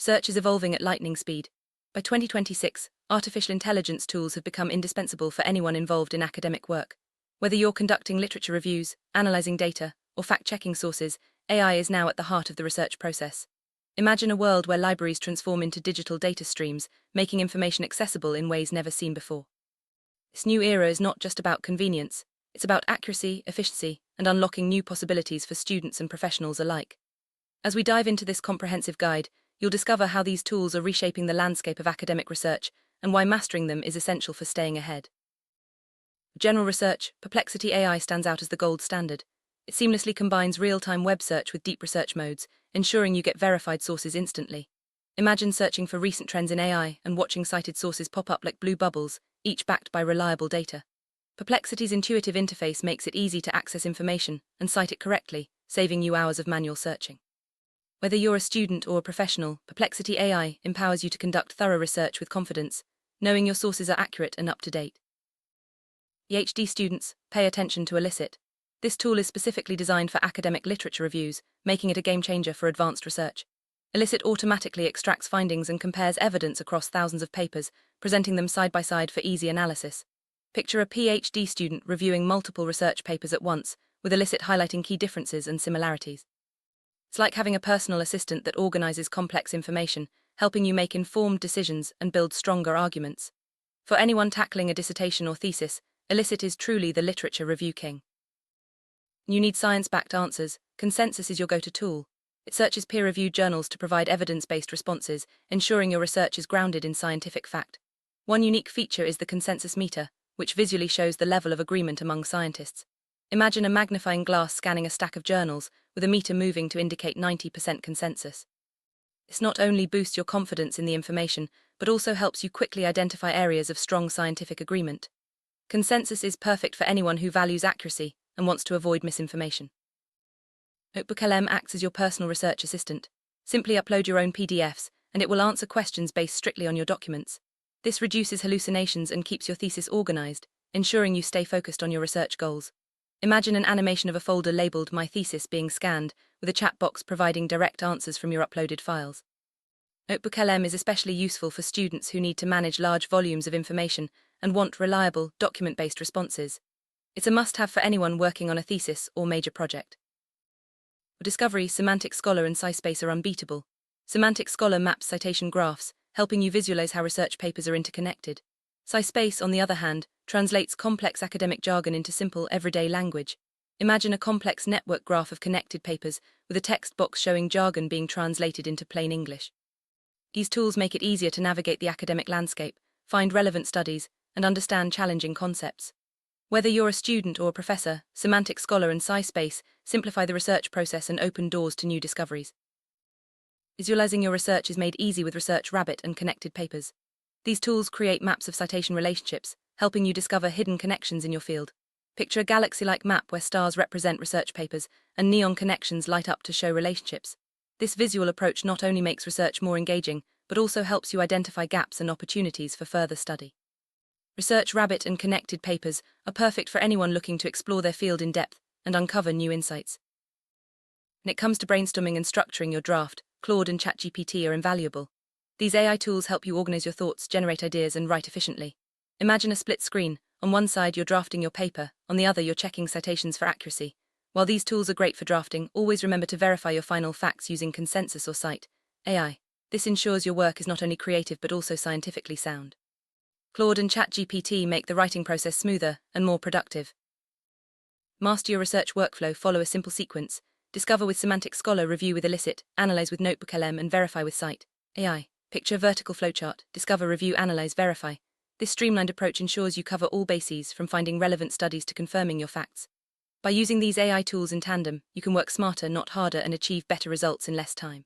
Research is evolving at lightning speed. By 2026, artificial intelligence tools have become indispensable for anyone involved in academic work. Whether you're conducting literature reviews, analyzing data, or fact-checking sources, AI is now at the heart of the research process. Imagine a world where libraries transform into digital data streams, making information accessible in ways never seen before. This new era is not just about convenience, it's about accuracy, efficiency, and unlocking new possibilities for students and professionals alike. As we dive into this comprehensive guide, you'll discover how these tools are reshaping the landscape of academic research and why mastering them is essential for staying ahead. For general research, Perplexity AI stands out as the gold standard. It seamlessly combines real-time web search with deep research modes, ensuring you get verified sources instantly. Imagine searching for recent trends in AI and watching cited sources pop up like blue bubbles, each backed by reliable data. Perplexity's intuitive interface makes it easy to access information and cite it correctly, saving you hours of manual searching. Whether you're a student or a professional, Perplexity AI empowers you to conduct thorough research with confidence, knowing your sources are accurate and up to date. PhD students, pay attention to Elicit. This tool is specifically designed for academic literature reviews, making it a game-changer for advanced research. Elicit automatically extracts findings and compares evidence across thousands of papers, presenting them side by side for easy analysis. Picture a PhD student reviewing multiple research papers at once, with Elicit highlighting key differences and similarities. It's like having a personal assistant that organizes complex information, helping you make informed decisions and build stronger arguments. For anyone tackling a dissertation or thesis, Elicit is truly the literature review king. You need science-backed answers. Consensus is your go-to tool. It searches peer-reviewed journals to provide evidence-based responses, ensuring your research is grounded in scientific fact. One unique feature is the consensus meter, which visually shows the level of agreement among scientists. Imagine a magnifying glass scanning a stack of journals, with a meter moving to indicate 90% consensus. This not only boosts your confidence in the information, but also helps you quickly identify areas of strong scientific agreement. Consensus is perfect for anyone who values accuracy and wants to avoid misinformation. NotebookLM acts as your personal research assistant. Simply upload your own PDFs, and it will answer questions based strictly on your documents. This reduces hallucinations and keeps your thesis organized, ensuring you stay focused on your research goals. Imagine an animation of a folder labeled My Thesis being scanned, with a chat box providing direct answers from your uploaded files. NotebookLM is especially useful for students who need to manage large volumes of information and want reliable, document-based responses. It's a must-have for anyone working on a thesis or major project. For discovery, Semantic Scholar and SciSpace are unbeatable. Semantic Scholar maps citation graphs, helping you visualize how research papers are interconnected. SciSpace, on the other hand, translates complex academic jargon into simple, everyday language. Imagine a complex network graph of connected papers, with a text box showing jargon being translated into plain English. These tools make it easier to navigate the academic landscape, find relevant studies, and understand challenging concepts. Whether you're a student or a professor, Semantic Scholar and SciSpace simplify the research process and open doors to new discoveries. Visualizing your research is made easy with Research Rabbit and connected papers. These tools create maps of citation relationships, helping you discover hidden connections in your field. Picture a galaxy-like map where stars represent research papers and neon connections light up to show relationships. This visual approach not only makes research more engaging, but also helps you identify gaps and opportunities for further study. Research Rabbit and connected papers are perfect for anyone looking to explore their field in depth and uncover new insights. When it comes to brainstorming and structuring your draft, Claude and ChatGPT are invaluable. These AI tools help you organize your thoughts, generate ideas, and write efficiently. Imagine a split screen. On one side, you're drafting your paper, on the other, you're checking citations for accuracy. While these tools are great for drafting, always remember to verify your final facts using consensus or scite.ai. This ensures your work is not only creative but also scientifically sound. Claude and ChatGPT make the writing process smoother and more productive. Master your research workflow, follow a simple sequence. Discover with Semantic Scholar, review with Elicit, analyze with NotebookLM, and verify with scite.ai. Picture a vertical flowchart. Discover, review, analyze, verify. This streamlined approach ensures you cover all bases, from finding relevant studies to confirming your facts. By using these AI tools in tandem, you can work smarter, not harder, and achieve better results in less time.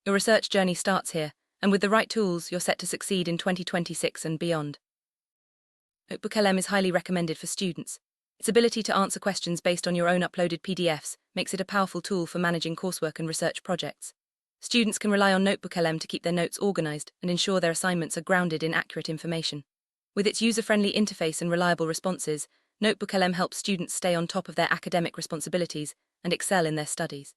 Your research journey starts here, and with the right tools, you're set to succeed in 2026 and beyond. NotebookLM is highly recommended for students. Its ability to answer questions based on your own uploaded PDFs makes it a powerful tool for managing coursework and research projects. Students can rely on NotebookLM to keep their notes organized and ensure their assignments are grounded in accurate information. With its user-friendly interface and reliable responses, NotebookLM helps students stay on top of their academic responsibilities and excel in their studies.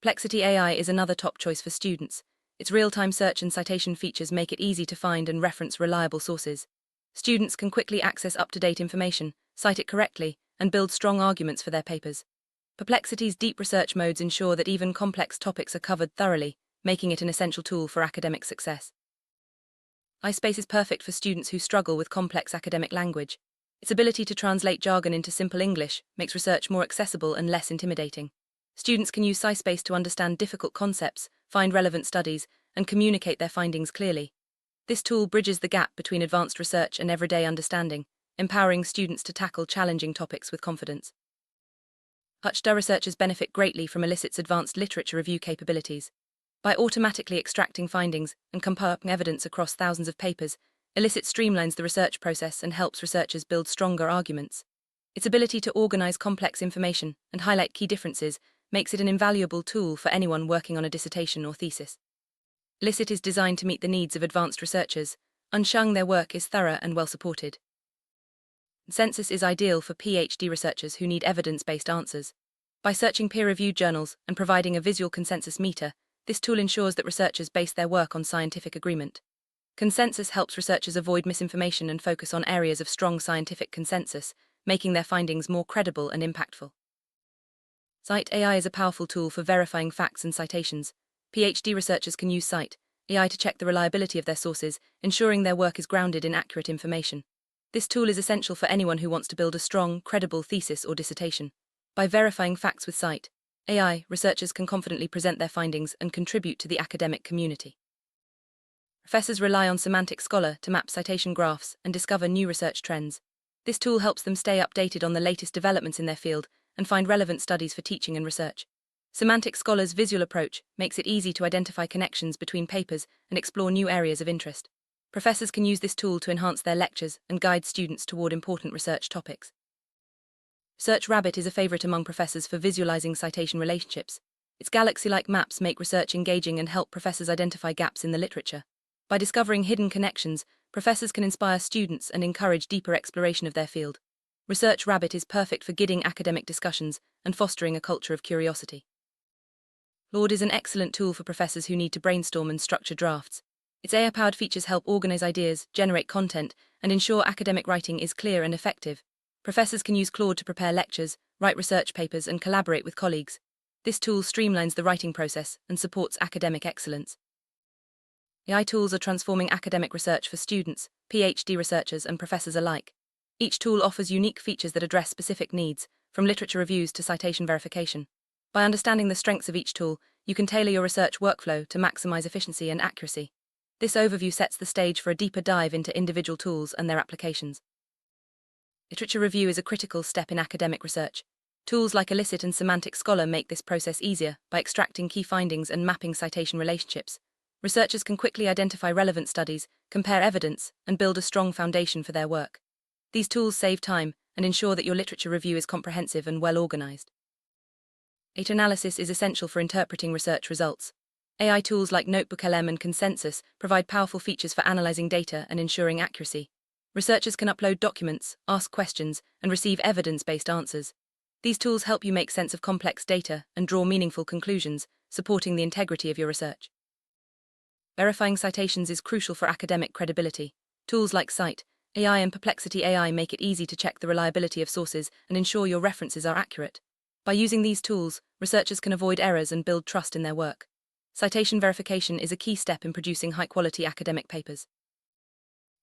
Perplexity AI is another top choice for students. Its real-time search and citation features make it easy to find and reference reliable sources. Students can quickly access up-to-date information, cite it correctly, and build strong arguments for their papers. Perplexity's deep research modes ensure that even complex topics are covered thoroughly, making it an essential tool for academic success. SciSpace is perfect for students who struggle with complex academic language. Its ability to translate jargon into simple English makes research more accessible and less intimidating. Students can use SciSpace to understand difficult concepts, find relevant studies, and communicate their findings clearly. This tool bridges the gap between advanced research and everyday understanding, empowering students to tackle challenging topics with confidence. PhD researchers benefit greatly from Elicit's advanced literature review capabilities. By automatically extracting findings and comparing evidence across thousands of papers, Elicit streamlines the research process and helps researchers build stronger arguments. Its ability to organize complex information and highlight key differences makes it an invaluable tool for anyone working on a dissertation or thesis. Elicit is designed to meet the needs of advanced researchers, ensuring their work is thorough and well supported. Consensus is ideal for PhD researchers who need evidence-based answers. By searching peer-reviewed journals and providing a visual consensus meter, this tool ensures that researchers base their work on scientific agreement. Consensus helps researchers avoid misinformation and focus on areas of strong scientific consensus, making their findings more credible and impactful. Scite.ai is a powerful tool for verifying facts and citations. PhD researchers can use Scite.ai to check the reliability of their sources, ensuring their work is grounded in accurate information. This tool is essential for anyone who wants to build a strong, credible thesis or dissertation. By verifying facts with Scite.ai, researchers can confidently present their findings and contribute to the academic community. Professors rely on Semantic Scholar to map citation graphs and discover new research trends. This tool helps them stay updated on the latest developments in their field and find relevant studies for teaching and research. Semantic Scholar's visual approach makes it easy to identify connections between papers and explore new areas of interest. Professors can use this tool to enhance their lectures and guide students toward important research topics. ResearchRabbit is a favorite among professors for visualizing citation relationships. Its galaxy-like maps make research engaging and help professors identify gaps in the literature. By discovering hidden connections, professors can inspire students and encourage deeper exploration of their field. ResearchRabbit is perfect for guiding academic discussions and fostering a culture of curiosity. Claude is an excellent tool for professors who need to brainstorm and structure drafts. Its AI-powered features help organize ideas, generate content, and ensure academic writing is clear and effective. Professors can use Claude to prepare lectures, write research papers, and collaborate with colleagues. This tool streamlines the writing process and supports academic excellence. AI tools are transforming academic research for students, PhD researchers, and professors alike. Each tool offers unique features that address specific needs, from literature reviews to citation verification. By understanding the strengths of each tool, you can tailor your research workflow to maximize efficiency and accuracy. This overview sets the stage for a deeper dive into individual tools and their applications. Literature review is a critical step in academic research. Tools like Elicit and Semantic Scholar make this process easier by extracting key findings and mapping citation relationships. Researchers can quickly identify relevant studies, compare evidence, and build a strong foundation for their work. These tools save time and ensure that your literature review is comprehensive and well organized. Data analysis is essential for interpreting research results. AI tools like NotebookLM and Consensus provide powerful features for analyzing data and ensuring accuracy. Researchers can upload documents, ask questions, and receive evidence-based answers. These tools help you make sense of complex data and draw meaningful conclusions, supporting the integrity of your research. Verifying citations is crucial for academic credibility. Tools like Scite.ai and Perplexity AI make it easy to check the reliability of sources and ensure your references are accurate. By using these tools, researchers can avoid errors and build trust in their work. Citation verification is a key step in producing high-quality academic papers.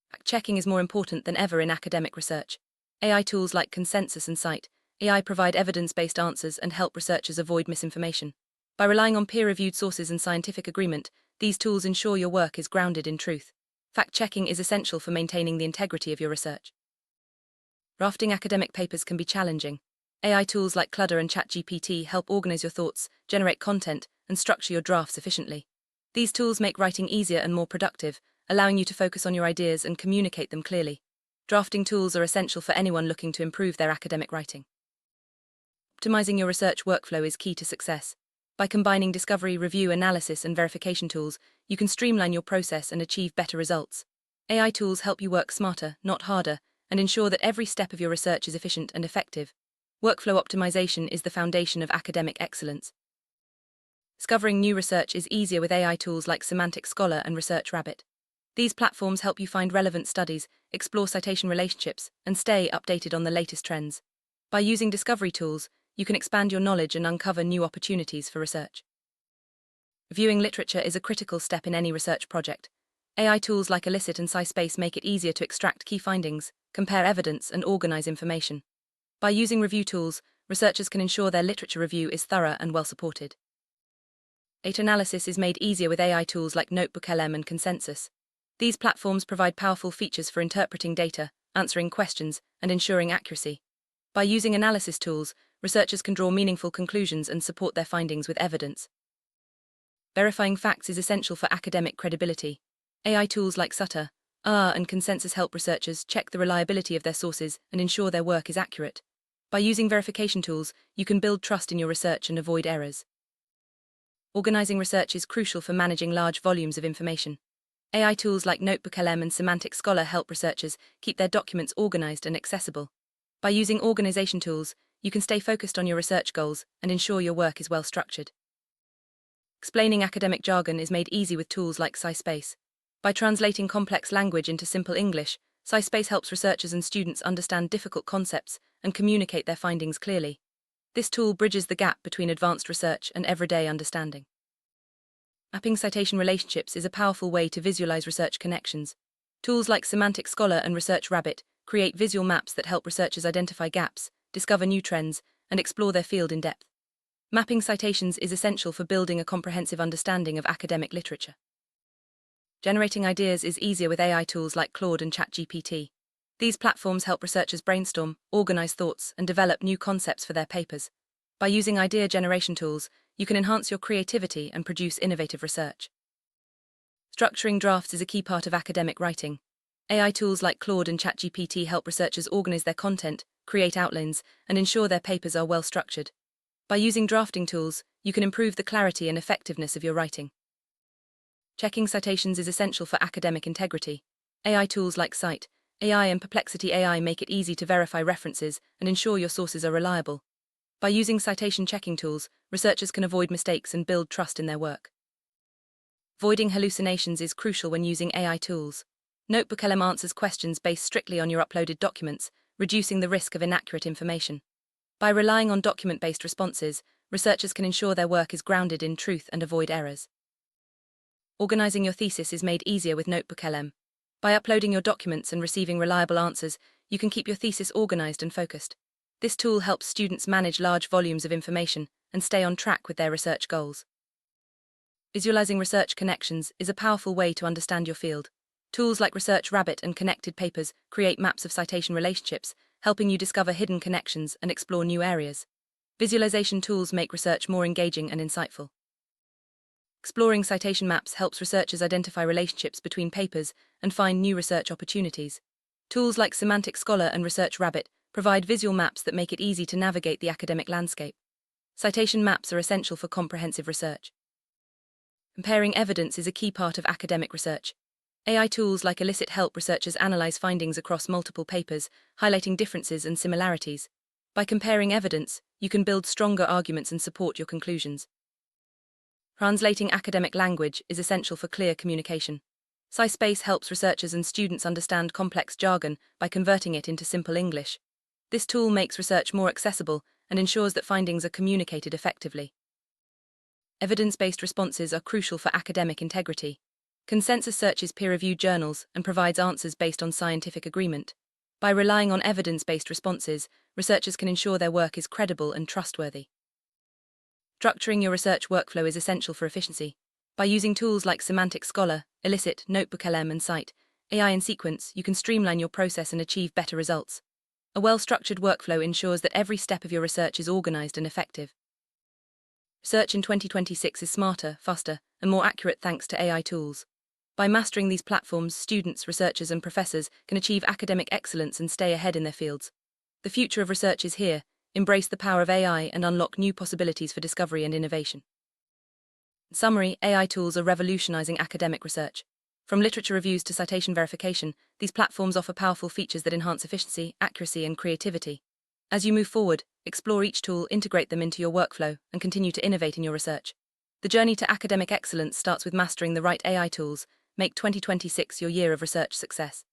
Fact-checking is more important than ever in academic research. AI tools like Consensus and Scite.ai provide evidence-based answers and help researchers avoid misinformation. By relying on peer-reviewed sources and scientific agreement, these tools ensure your work is grounded in truth. Fact-checking is essential for maintaining the integrity of your research. Drafting academic papers can be challenging. AI tools like Claude and ChatGPT help organize your thoughts, generate content, and structure your drafts efficiently. These tools make writing easier and more productive, allowing you to focus on your ideas and communicate them clearly. Drafting tools are essential for anyone looking to improve their academic writing. Optimizing your research workflow is key to success. By combining discovery, review, analysis, and verification tools, you can streamline your process and achieve better results. AI tools help you work smarter, not harder, and ensure that every step of your research is efficient and effective. Workflow optimization is the foundation of academic excellence. Discovering new research is easier with AI tools like Semantic Scholar and ResearchRabbit. These platforms help you find relevant studies, explore citation relationships, and stay updated on the latest trends. By using discovery tools, you can expand your knowledge and uncover new opportunities for research. Reviewing literature is a critical step in any research project. AI tools like Elicit and SciSpace make it easier to extract key findings, compare evidence, and organize information. By using review tools, researchers can ensure their literature review is thorough and well supported. Data analysis is made easier with AI tools like NotebookLM and Consensus. These platforms provide powerful features for interpreting data, answering questions, and ensuring accuracy. By using analysis tools, researchers can draw meaningful conclusions and support their findings with evidence. Verifying facts is essential for academic credibility. AI tools like scite.ai and Consensus help researchers check the reliability of their sources and ensure their work is accurate. By using verification tools, you can build trust in your research and avoid errors. Organizing research is crucial for managing large volumes of information. AI tools like NotebookLM and Semantic Scholar help researchers keep their documents organized and accessible. By using organization tools, you can stay focused on your research goals and ensure your work is well structured. Explaining academic jargon is made easy with tools like SciSpace. By translating complex language into simple English, SciSpace helps researchers and students understand difficult concepts and communicate their findings clearly. This tool bridges the gap between advanced research and everyday understanding. Mapping citation relationships is a powerful way to visualize research connections. Tools like Semantic Scholar and ResearchRabbit create visual maps that help researchers identify gaps, discover new trends, and explore their field in depth. Mapping citations is essential for building a comprehensive understanding of academic literature. Generating ideas is easier with AI tools like Claude and ChatGPT. These platforms help researchers brainstorm, organize thoughts, and develop new concepts for their papers. By using idea generation tools, you can enhance your creativity and produce innovative research. Structuring drafts is a key part of academic writing. AI tools like Claude and ChatGPT help researchers organize their content, create outlines, and ensure their papers are well structured. By using drafting tools, you can improve the clarity and effectiveness of your writing. Checking citations is essential for academic integrity. AI tools like scite.ai and Perplexity AI make it easy to verify references and ensure your sources are reliable. By using citation checking tools, researchers can avoid mistakes and build trust in their work. Avoiding hallucinations is crucial when using AI tools. NotebookLM answers questions based strictly on your uploaded documents, reducing the risk of inaccurate information. By relying on document-based responses, researchers can ensure their work is grounded in truth and avoid errors. Organizing your thesis is made easier with NotebookLM. By uploading your documents and receiving reliable answers, you can keep your thesis organized and focused. This tool helps students manage large volumes of information and stay on track with their research goals. Visualizing research connections is a powerful way to understand your field. Tools like ResearchRabbit and Connected Papers create maps of citation relationships, helping you discover hidden connections and explore new areas. Visualization tools make research more engaging and insightful. Exploring citation maps helps researchers identify relationships between papers and find new research opportunities. Tools like Semantic Scholar and ResearchRabbit provide visual maps that make it easy to navigate the academic landscape. Citation maps are essential for comprehensive research. Comparing evidence is a key part of academic research. AI tools like Elicit help researchers analyze findings across multiple papers, highlighting differences and similarities. By comparing evidence, you can build stronger arguments and support your conclusions. Translating academic language is essential for clear communication. SciSpace helps researchers and students understand complex jargon by converting it into simple English. This tool makes research more accessible and ensures that findings are communicated effectively. Evidence-based responses are crucial for academic integrity. Consensus searches peer-reviewed journals and provides answers based on scientific agreement. By relying on evidence-based responses, researchers can ensure their work is credible and trustworthy. Structuring your research workflow is essential for efficiency. By using tools like Semantic Scholar, Elicit, NotebookLM, and scite.ai in sequence, you can streamline your process and achieve better results. A well-structured workflow ensures that every step of your research is organized and effective. Research in 2026 is smarter, faster, and more accurate thanks to AI tools. By mastering these platforms, students, researchers, and professors can achieve academic excellence and stay ahead in their fields. The future of research is here. Embrace the power of AI and unlock new possibilities for discovery and innovation. In summary, AI tools are revolutionizing academic research. From literature reviews to citation verification, these platforms offer powerful features that enhance efficiency, accuracy, and creativity. As you move forward, explore each tool, integrate them into your workflow, and continue to innovate in your research. The journey to academic excellence starts with mastering the right AI tools. Make 2026 your year of research success.